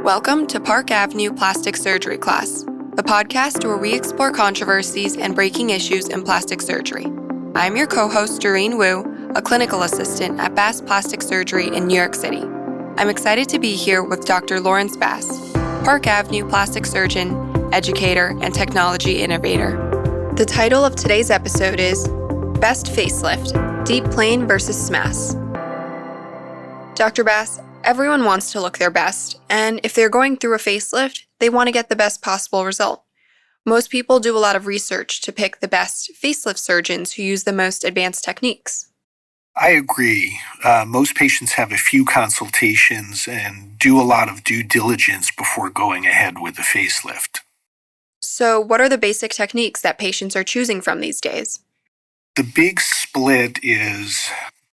Welcome to Park Avenue Plastic Surgery Class, the podcast where we explore controversies and breaking issues in plastic surgery. I'm your co-host, Doreen Wu, a clinical assistant at Bass Plastic Surgery in New York City. I'm excited to be here with Dr. Lawrence Bass, Park Avenue plastic surgeon, educator, and technology innovator. The title of today's episode is Best Facelift, Deep Plane versus SMAS. Dr. Bass, everyone wants to look their best, and if they're going through a facelift, they want to get the best possible result. Most people do a lot of research to pick the best facelift surgeons who use the most advanced techniques. I agree. Most patients have a few consultations and do a lot of due diligence before going ahead with the facelift. So what are the basic techniques that patients are choosing from these days? The big split is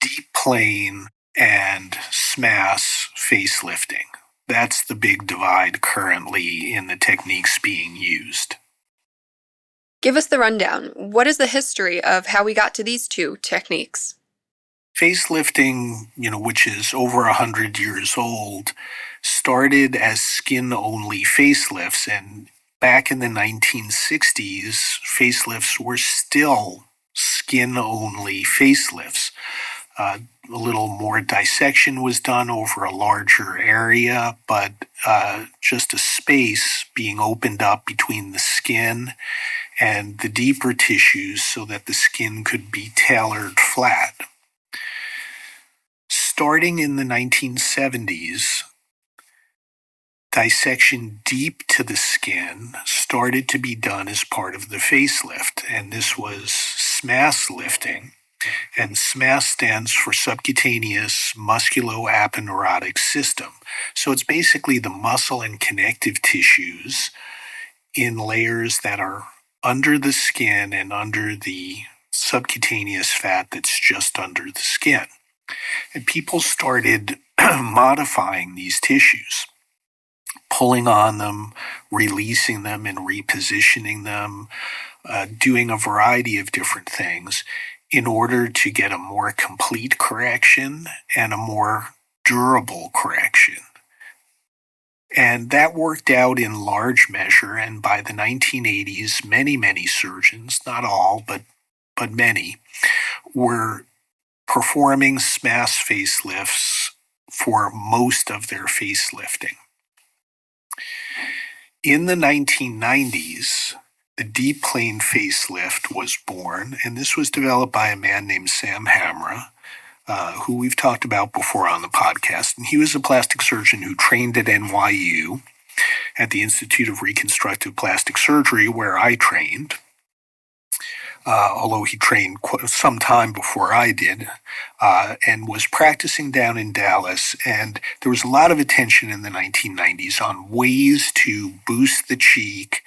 deep plane and SMAS facelifting. That's the big divide currently in the techniques being used. Give us the rundown. What is the history of how we got to these two techniques? Facelifting, which is over 100 years old, started as skin-only facelifts, and back in the 1960s, facelifts were still skin-only facelifts. A little more dissection was done over a larger area, but just a space being opened up between the skin and the deeper tissues so that the skin could be tailored flat. Starting in the 1970s, dissection deep to the skin started to be done as part of the facelift, and this was SMAS lifting. And SMAS stands for subcutaneous musculoaponeurotic system. So it's basically the muscle and connective tissues in layers that are under the skin and under the subcutaneous fat that's just under the skin. And people started modifying these tissues, pulling on them, releasing them, and repositioning them, doing a variety of different things in order to get a more complete correction and a more durable correction. And that worked out in large measure, and by the 1980s, many surgeons, not all, but many, were performing SMAS facelifts for most of their facelifting. In the 1990s, the deep plane facelift was born, and this was developed by a man named Hamra, who we've talked about before on the podcast. And he was a plastic surgeon who trained at NYU at the Institute of Reconstructive Plastic Surgery, where I trained. Although he trained some time before I did, and was practicing down in Dallas. And there was a lot of attention in the 1990s on ways to boost the cheek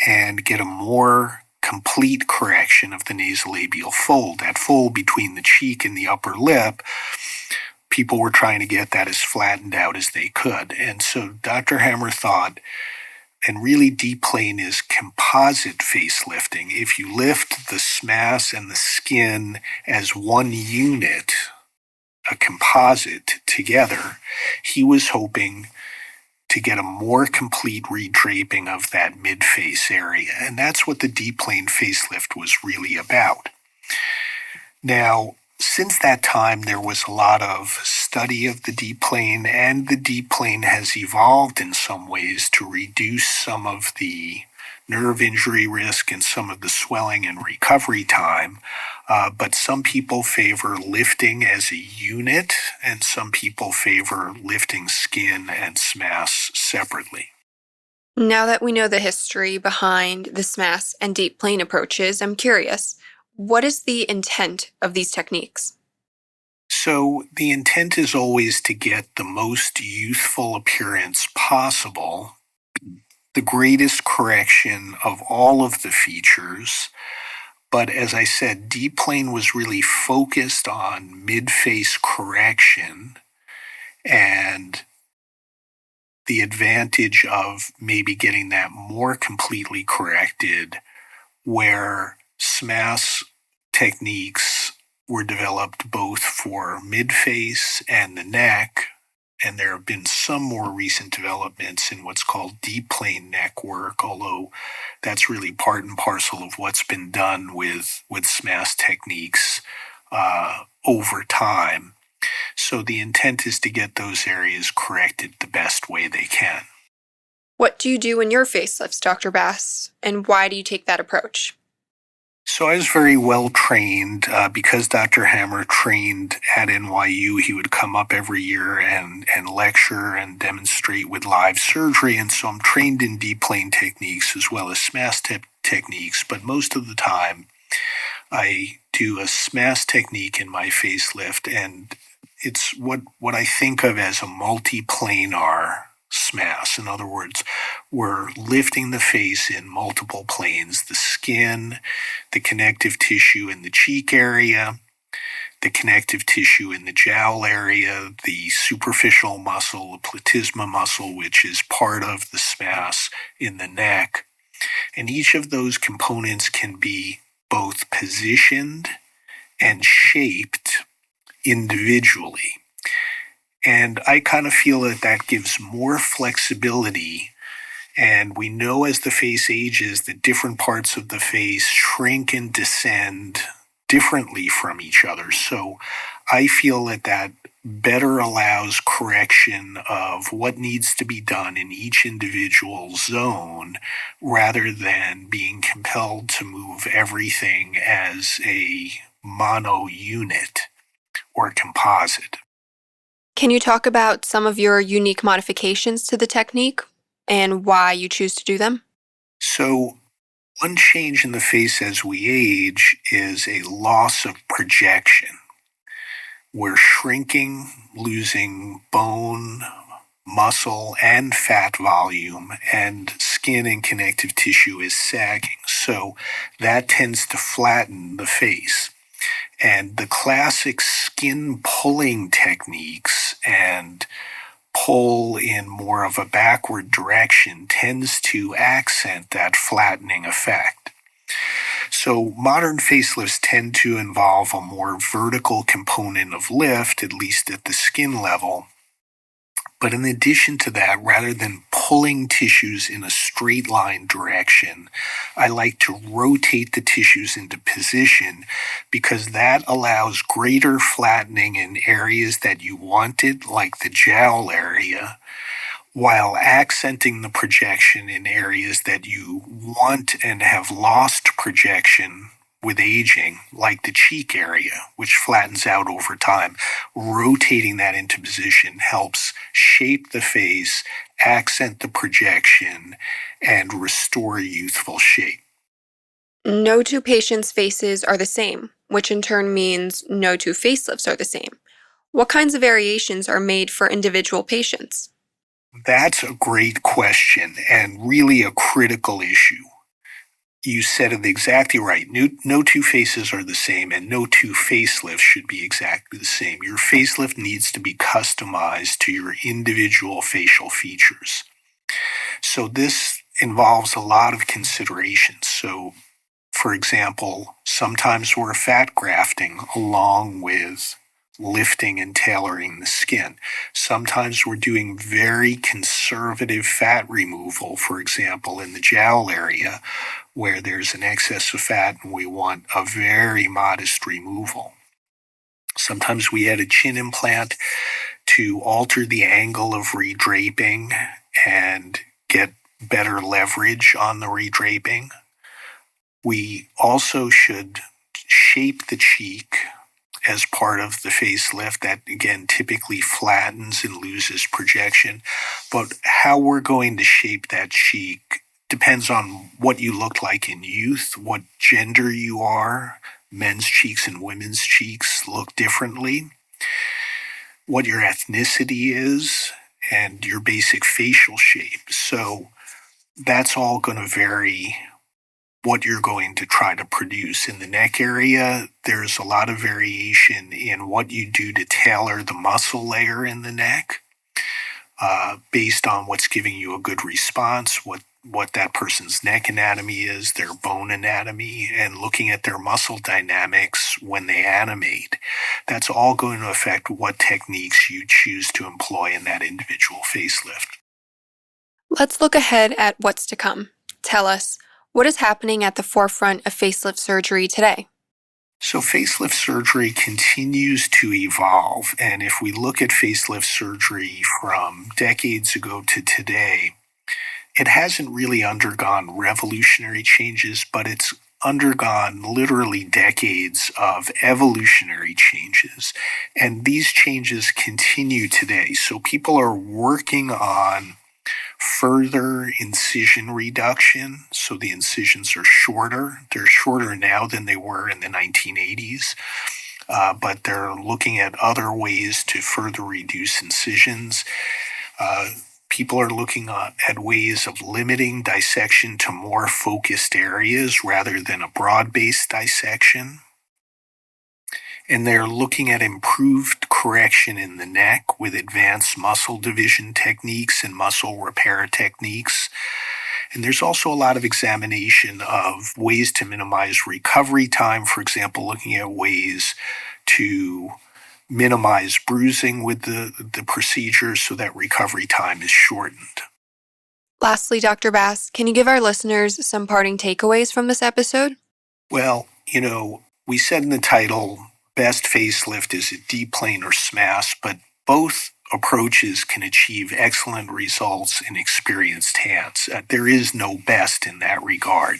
and get a more complete correction of the nasolabial fold, that fold between the cheek and the upper lip. People were trying to get that as flattened out as they could. And so Dr. Hamra thought, and really deep plane is composite facelifting. If you lift the SMAS and the skin as one unit, a composite together, he was hoping to get a more complete redraping of that mid-face area. And that's what the deep plane facelift was really about. Now, since that time, there was a lot of study of the deep plane, and the deep plane has evolved in some ways to reduce some of the nerve injury risk and some of the swelling and recovery time. But some people favor lifting as a unit, and some people favor lifting skin and SMAS separately. Now that we know the history behind the SMAS and deep plane approaches, I'm curious, what is the intent of these techniques? So the intent is always to get the most youthful appearance possible, the greatest correction of all of the features. But as I said, deep plane was really focused on mid-face correction and the advantage of maybe getting that more completely corrected, where SMAS techniques were developed both for mid-face and the neck, and there have been some more recent developments in what's called deep plane neck work, although that's really part and parcel of what's been done with SMAS techniques over time. So the intent is to get those areas corrected the best way they can. What do you do in your facelifts, Dr. Bass, and why do you take that approach? So I was very well trained because Dr. Hamra trained at NYU. He would come up every year and lecture and demonstrate with live surgery. And so I'm trained in deep plane techniques as well as SMAS techniques. But most of the time, I do a SMAS technique in my facelift, and it's what I think of as a multiplanar SMAS. In other words, we're lifting the face in multiple planes: the skin, the connective tissue in the cheek area, the connective tissue in the jowl area, the superficial muscle, the platysma muscle, which is part of the SMAS in the neck. And each of those components can be both positioned and shaped individually. And I kind of feel that gives more flexibility. And we know as the face ages that different parts of the face shrink and descend differently from each other. So I feel that better allows correction of what needs to be done in each individual zone rather than being compelled to move everything as a mono unit or composite. Can you talk about some of your unique modifications to the technique and why you choose to do them? So one change in the face as we age is a loss of projection. We're shrinking, losing bone, muscle, and fat volume, and skin and connective tissue is sagging. So that tends to flatten the face. And the classic skin pulling techniques and pull in more of a backward direction tends to accent that flattening effect. So modern facelifts tend to involve a more vertical component of lift, at least at the skin level. But in addition to that, rather than pulling tissues in a straight line direction, I like to rotate the tissues into position because that allows greater flattening in areas that you wanted, like the jowl area, while accenting the projection in areas that you want and have lost projection with aging, like the cheek area, which flattens out over time. Rotating that into position helps shape the face, accent the projection, and restore youthful shape. No two patients' faces are the same, which in turn means no two facelifts are the same. What kinds of variations are made for individual patients? That's a great question and really a critical issue. You said it exactly right. No two faces are the same, and no two facelifts should be exactly the same. Your facelift needs to be customized to your individual facial features. So this involves a lot of considerations. So, for example, sometimes we're fat grafting along with lifting and tailoring the skin. Sometimes we're doing very conservative fat removal, for example, in the jowl area, where there's an excess of fat and we want a very modest removal. Sometimes we add a chin implant to alter the angle of redraping and get better leverage on the redraping. We also should shape the cheek as part of the facelift. That, again, typically flattens and loses projection. But how we're going to shape that cheek depends on what you look like in youth, what gender you are. Men's cheeks and women's cheeks look differently. What your ethnicity is and your basic facial shape. So that's all going to vary what you're going to try to produce. In the neck area, there's a lot of variation in what you do to tailor the muscle layer in the neck based on what's giving you a good response, what what that person's neck anatomy is, their bone anatomy, and looking at their muscle dynamics when they animate. That's all going to affect what techniques you choose to employ in that individual facelift. Let's look ahead at what's to come. Tell us, what is happening at the forefront of facelift surgery today? So facelift surgery continues to evolve, and if we look at facelift surgery from decades ago to today, it hasn't really undergone revolutionary changes, but it's undergone literally decades of evolutionary changes. And these changes continue today. So people are working on further incision reduction. So the incisions are shorter. They're shorter now than they were in the 1980s. But they're looking at other ways to further reduce incisions. People are looking at ways of limiting dissection to more focused areas rather than a broad-based dissection. And they're looking at improved correction in the neck with advanced muscle division techniques and muscle repair techniques. And there's also a lot of examination of ways to minimize recovery time, for example, looking at ways to minimize bruising with the procedure so that recovery time is shortened. Lastly, Dr. Bass, can you give our listeners some parting takeaways from this episode? Well, we said in the title, best facelift is a D-plane or SMAS, but both approaches can achieve excellent results in experienced hands. There is no best in that regard.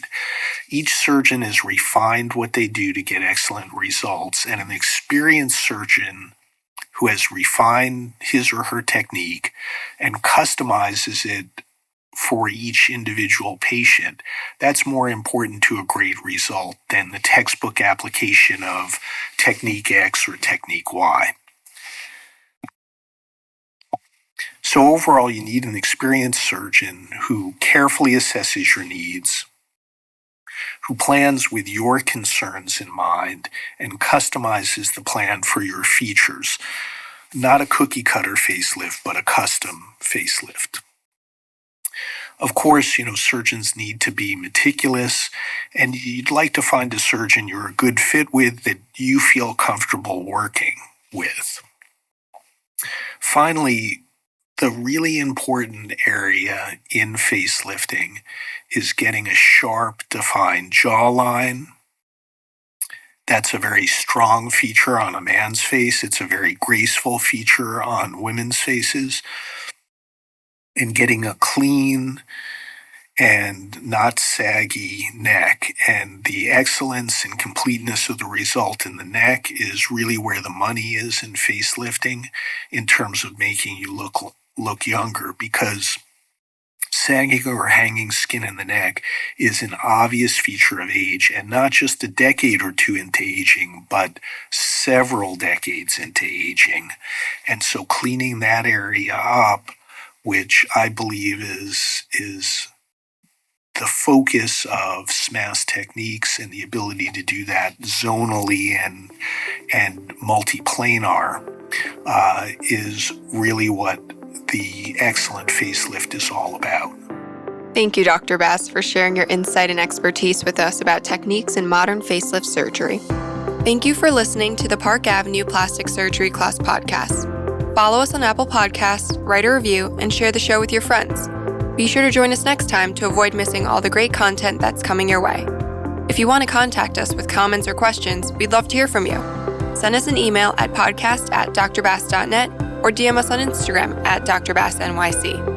Each surgeon has refined what they do to get excellent results, and an experienced surgeon who has refined his or her technique and customizes it for each individual patient, that's more important to a great result than the textbook application of technique X or technique Y. So overall, you need an experienced surgeon who carefully assesses your needs, who plans with your concerns in mind, and customizes the plan for your features. Not a cookie-cutter facelift, but a custom facelift. Of course, surgeons need to be meticulous, and you'd like to find a surgeon you're a good fit with that you feel comfortable working with. Finally, the really important area in facelifting is getting a sharp, defined jawline. That's a very strong feature on a man's face. It's a very graceful feature on women's faces. And getting a clean and not saggy neck. And the excellence and completeness of the result in the neck is really where the money is in facelifting in terms of making you look younger, because sagging or hanging skin in the neck is an obvious feature of age, and not just a decade or two into aging, but several decades into aging. And so cleaning that area up, which I believe is the focus of SMAS techniques and the ability to do that zonally and multiplanar, is really what the excellent facelift is all about. Thank you, Dr. Bass, for sharing your insight and expertise with us about techniques in modern facelift surgery. Thank you for listening to the Park Avenue Plastic Surgery Class podcast. Follow us on Apple Podcasts, write a review, and share the show with your friends. Be sure to join us next time to avoid missing all the great content that's coming your way. If you want to contact us with comments or questions, we'd love to hear from you. Send us an email at podcast@drbass.net or DM us on Instagram @drbassnyc.